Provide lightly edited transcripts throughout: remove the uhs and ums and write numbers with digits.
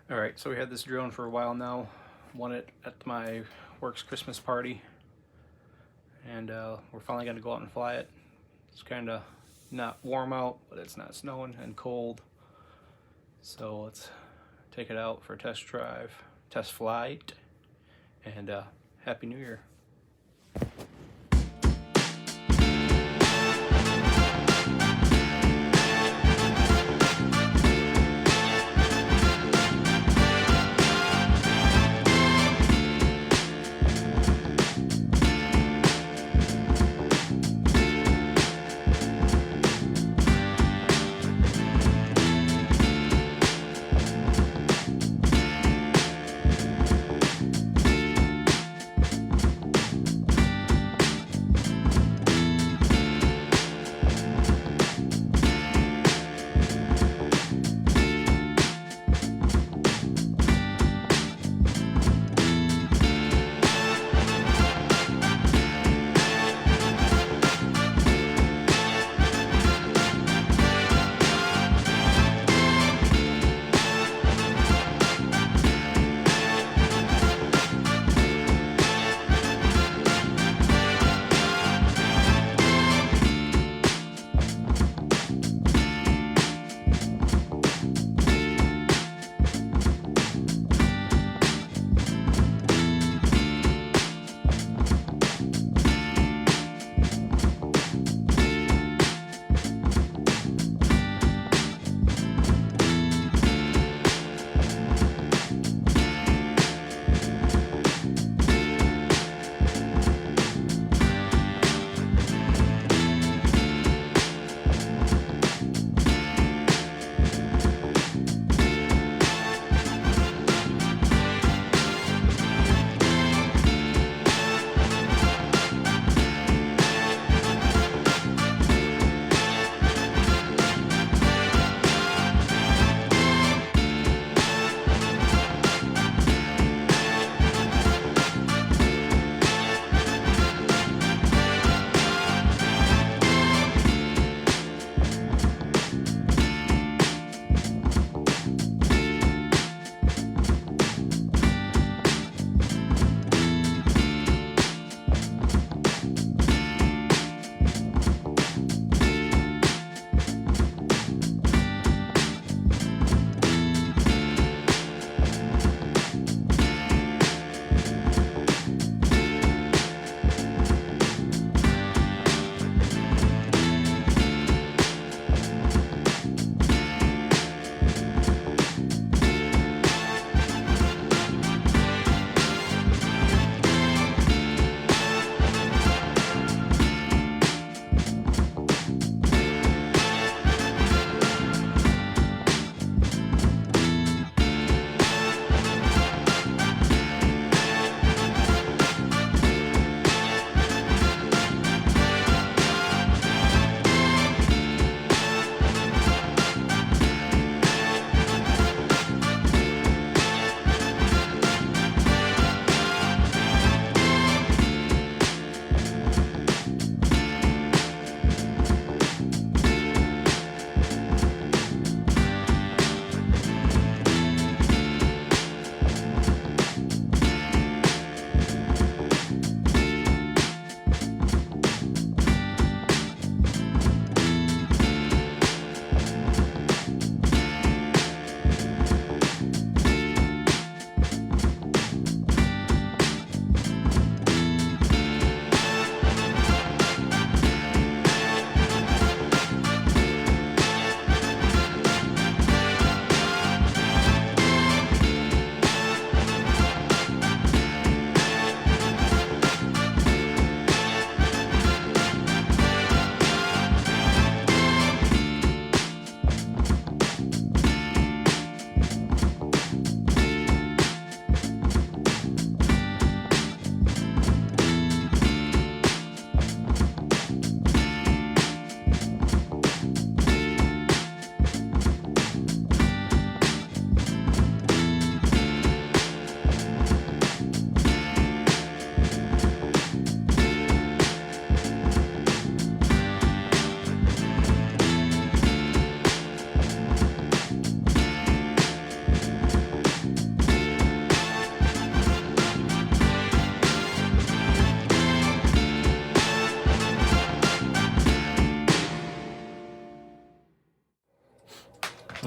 Alright, so we had this drone for a while now. Won it at my work's Christmas party. And we're finally going to go out and fly it. It's kind of not warm out, but it's not snowing and cold. So let's take it out for a test drive, test flight, and Happy New Year.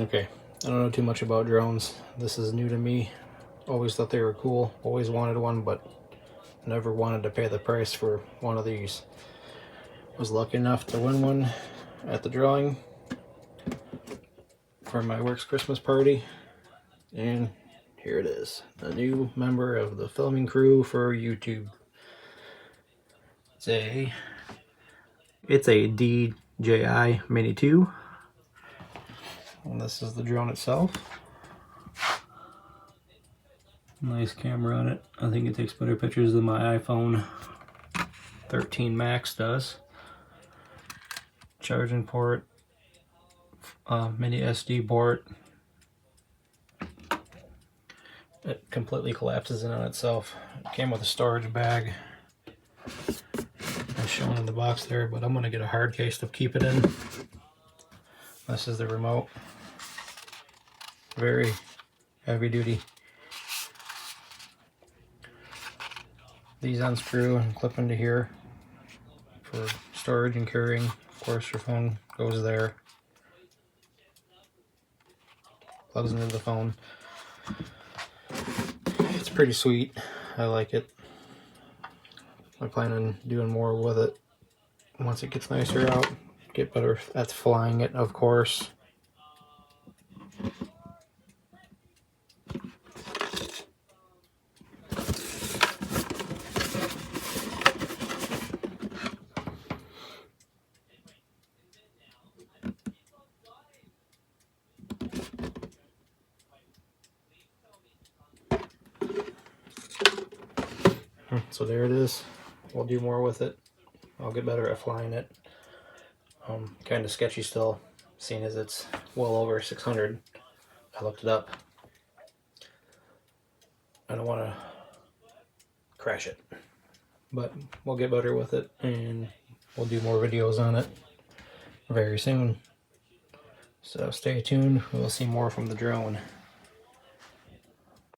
Okay, I don't know too much about drones. This is new to me. Always thought they were cool, always wanted one, but never wanted to pay the price for one of these. Was lucky enough to win one at the drawing for my work's Christmas party, and here it is, a new member of the filming crew for YouTube. It's a DJI Mini 2, and this is the drone itself. Nice camera on it. I think it takes better pictures than my iPhone 13 Max does. Charging port, mini SD port. It completely collapses in on itself. It came with a storage bag, as shown in the box there, but I'm going to get a hard case to keep it in. This is the remote. Very heavy duty. These unscrew and clip into here for storage and carrying. Of course, your phone goes there. Plugs into the phone. It's pretty sweet. I like it. I plan on doing more with it once it gets nicer out. Get better at flying it, of course. So there it is. We'll do more with it. I'll get better at flying it. Kind of sketchy still, seeing as it's well over 600. I looked it up. I don't want to crash it, but we'll get better with it, and we'll do more videos on it very soon. So stay tuned. We'll see more from the drone.